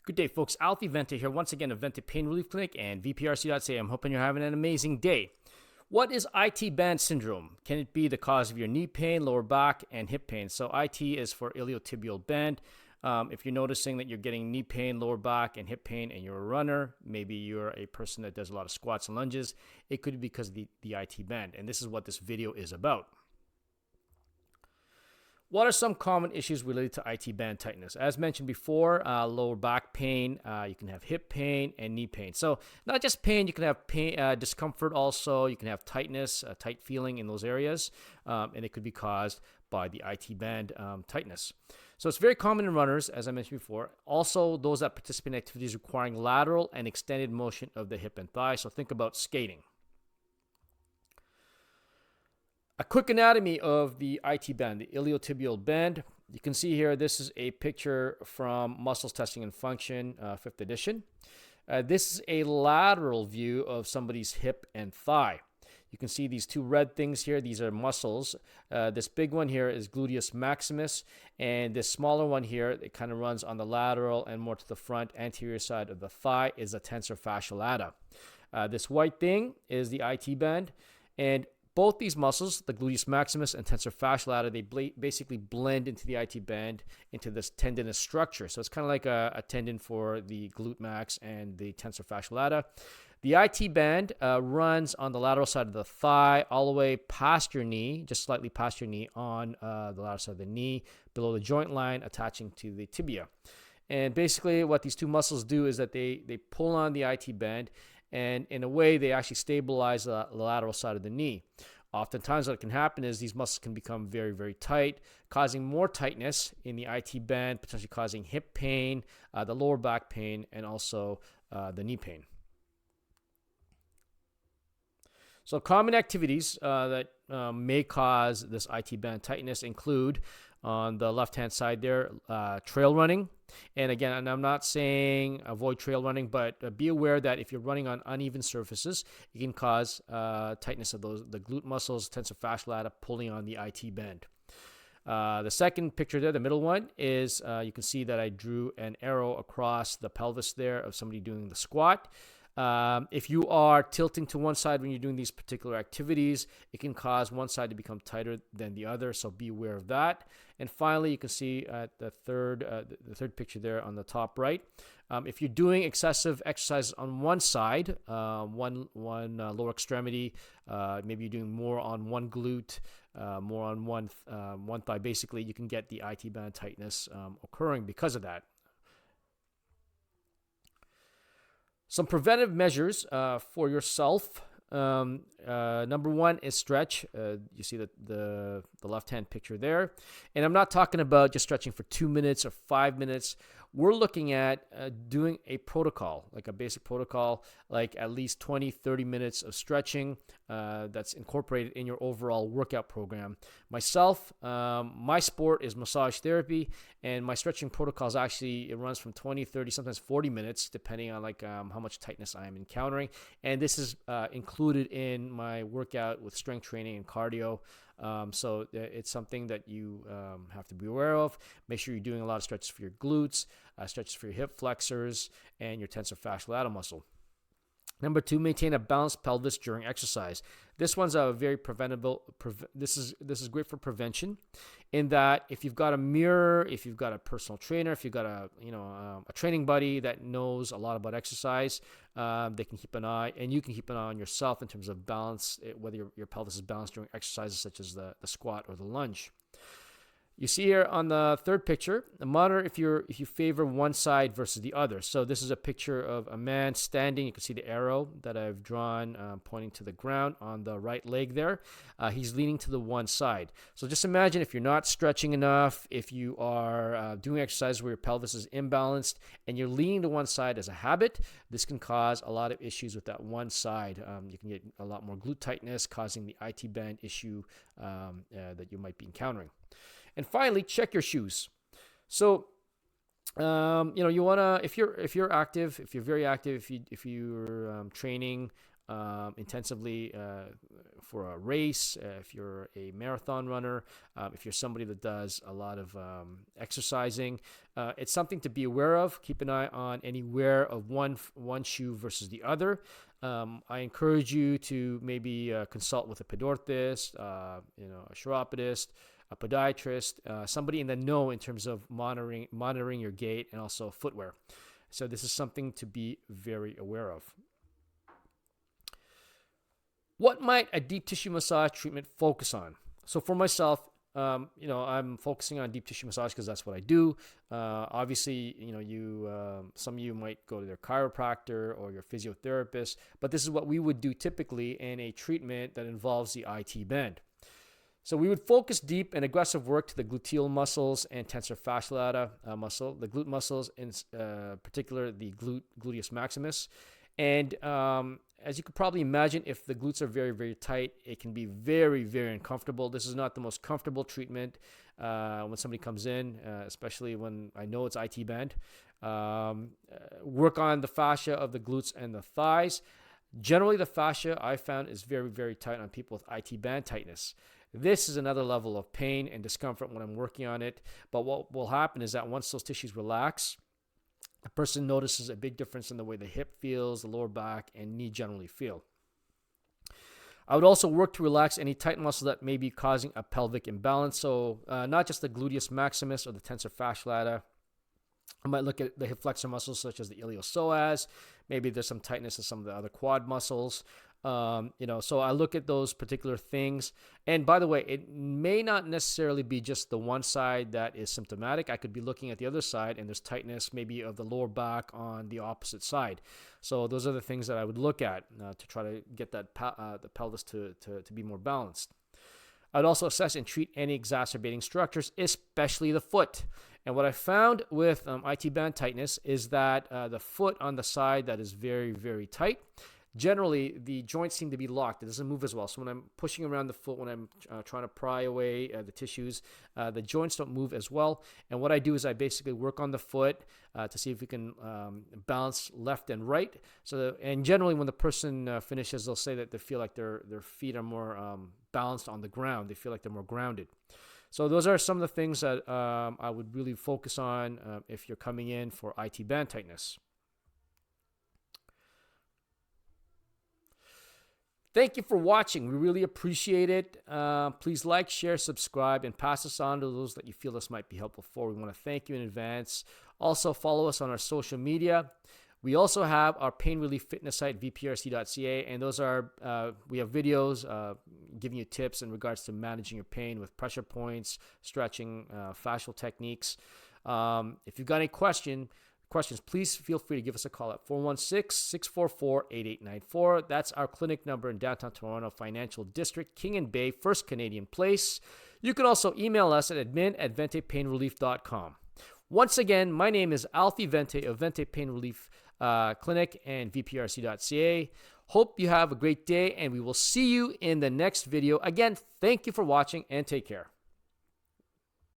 Good day, folks. Alfie Vente here, once again of Vente Pain Relief Clinic and VPRC.ca. I'm hoping you're having an amazing day. What is IT band syndrome? Can it be the cause of your knee pain, lower back, and hip pain? So IT is for iliotibial band. If you're noticing that you're getting knee pain, lower back, and hip pain, and you're a runner, maybe you're a person that does a lot of squats and lunges, it could be because of the IT band. And this is what this video is about. What are some common issues related to IT band tightness? As mentioned before, lower back pain, you can have hip pain and knee pain. So not just pain, you can have pain, discomfort also. You can have tightness, a tight feeling in those areas, and it could be caused by the IT band tightness. So it's very common in runners, as I mentioned before. Also, those that participate in activities requiring lateral and extended motion of the hip and thigh. So think about skating. A quick anatomy of the IT band, the iliotibial band. You can see here, this is a picture from Muscles Testing and Function, 5th edition. This is a lateral view of somebody's hip and thigh. You can see these two red things here. These are muscles. This big one here is gluteus maximus, and this smaller one here, it kind of runs on the lateral and more to the front anterior side of the thigh, is the tensor fascia lata. This white thing is the IT band, and both these muscles, the gluteus maximus and tensor fascia lata, they basically blend into the IT band, into this tendinous structure. So it's kind of like a tendon for the glute max and the tensor fascia lata. The IT band runs on the lateral side of the thigh, all the way past your knee, just slightly past your knee on the lateral side of the knee, below the joint line, attaching to the tibia. And basically what these two muscles do is that they pull on the IT band, and in a way, they actually stabilize the lateral side of the knee. Oftentimes, what can happen is these muscles can become very, very tight, causing more tightness in the IT band, potentially causing hip pain, the lower back pain, and also the knee pain. So common activities that may cause this IT band tightness include, on the left-hand side there, trail running. And again, and I'm not saying avoid trail running, but be aware that if you're running on uneven surfaces, it can cause tightness of the glute muscles, tensor fascia lata, pulling on the IT band. The second picture there, the middle one, is you can see that I drew an arrow across the pelvis there of somebody doing the squat. If you are tilting to one side when you're doing these particular activities, it can cause one side to become tighter than the other, so be aware of that. And finally, you can see the third picture there on the top right. If you're doing excessive exercises on one side, one lower extremity, maybe you're doing more on one glute, more on one thigh, basically, you can get the IT band tightness occurring because of that. Some preventive measures for yourself. Number one is stretch. You see the left-hand picture there. And I'm not talking about just stretching for 2 minutes or 5 minutes. We're looking at doing a protocol, like a basic protocol, like at least 20, 30 minutes of stretching that's incorporated in your overall workout program. Myself, my sport is massage therapy, and my stretching protocols actually, it runs from 20, 30, sometimes 40 minutes, depending on how much tightness I am encountering. And this is included in my workout with strength training and cardio. So it's something that you have to be aware of. Make sure you're doing a lot of stretches for your glutes, stretches for your hip flexors, and your tensor fascia lata muscle. Number two, maintain a balanced pelvis during exercise. This one's a very preventable. This is great for prevention, in that if you've got a mirror, if you've got a personal trainer, if you've got a training buddy that knows a lot about exercise, they can keep an eye, and you can keep an eye on yourself in terms of balance, whether your pelvis is balanced during exercises such as the squat or the lunge. You see here on the third picture, monitor if you favor one side versus the other. So this is a picture of a man standing. You can see the arrow that I've drawn pointing to the ground on the right leg there. He's leaning to the one side. So just imagine if you're not stretching enough, if you are doing exercise where your pelvis is imbalanced and you're leaning to one side as a habit, this can cause a lot of issues with that one side. You can get a lot more glute tightness, causing the IT band issue that you might be encountering. And finally, check your shoes. So, you want to, if you're active, if you're very active, if you're training intensively for a race, if you're a marathon runner, if you're somebody that does a lot of exercising, it's something to be aware of. Keep an eye on any wear of one shoe versus the other. I encourage you to maybe consult with a pedorthist, a chiropodist, a podiatrist, somebody in the know in terms of monitoring your gait and also footwear. So this is something to be very aware of. What might a deep tissue massage treatment focus on? So for myself, I'm focusing on deep tissue massage because that's what I do. Obviously, some of you might go to their chiropractor or your physiotherapist, but this is what we would do typically in a treatment that involves the IT band. So we would focus deep and aggressive work to the gluteal muscles and tensor fascia lata muscle, the glute muscles, in particular the gluteus maximus. And as you could probably imagine, if the glutes are very, very tight, it can be very, very uncomfortable. This is not the most comfortable treatment when somebody comes in, especially when I know it's IT band. Work on the fascia of the glutes and the thighs. Generally, the fascia I found is very, very tight on people with IT band tightness. This is another level of pain and discomfort when I'm working on it. But what will happen is that once those tissues relax, the person notices a big difference in the way the hip feels, the lower back, and knee generally feel. I would also work to relax any tight muscle that may be causing a pelvic imbalance. So not just the gluteus maximus or the tensor fascia lata. I might look at the hip flexor muscles such as the iliopsoas. Maybe there's some tightness in some of the other quad muscles. So I look at those particular things. And by the way, it may not necessarily be just the one side that is symptomatic. I could be looking at the other side and there's tightness maybe of the lower back on the opposite side. So those are the things that I would look at to try to get that the pelvis to be more balanced. I'd also assess and treat any exacerbating structures, especially the foot. And what I found with IT band tightness is that the foot on the side that is very, very tight, generally the joints seem to be locked. It doesn't move as well. So when I'm pushing around the foot, when I'm trying to pry away the tissues, the joints don't move as well. And what I do is I basically work on the foot to see if we can balance left and right. And generally when the person finishes, they'll say that they feel like their feet are more balanced on the ground. They feel like they're more grounded. So those are some of the things that I would really focus on if you're coming in for IT band tightness. Thank you for watching. We really appreciate it. Please like, share, subscribe, and pass this on to those that you feel this might be helpful for. We want to thank you in advance. Also, follow us on our social media. We also have our pain relief fitness site, vprc.ca, and those are, we have videos giving you tips in regards to managing your pain with pressure points, stretching, fascial techniques. If you've got any questions, please feel free to give us a call at 416-644-8894. That's our clinic number in downtown Toronto Financial District, King and Bay, First Canadian Place. You can also email us at admin@ventepainrelief.com. Once again, my name is Alfie Vente of Vente Pain Relief Clinic and vprc.ca. Hope you have a great day, and we will see you in the next video. Again, thank you for watching, and take care.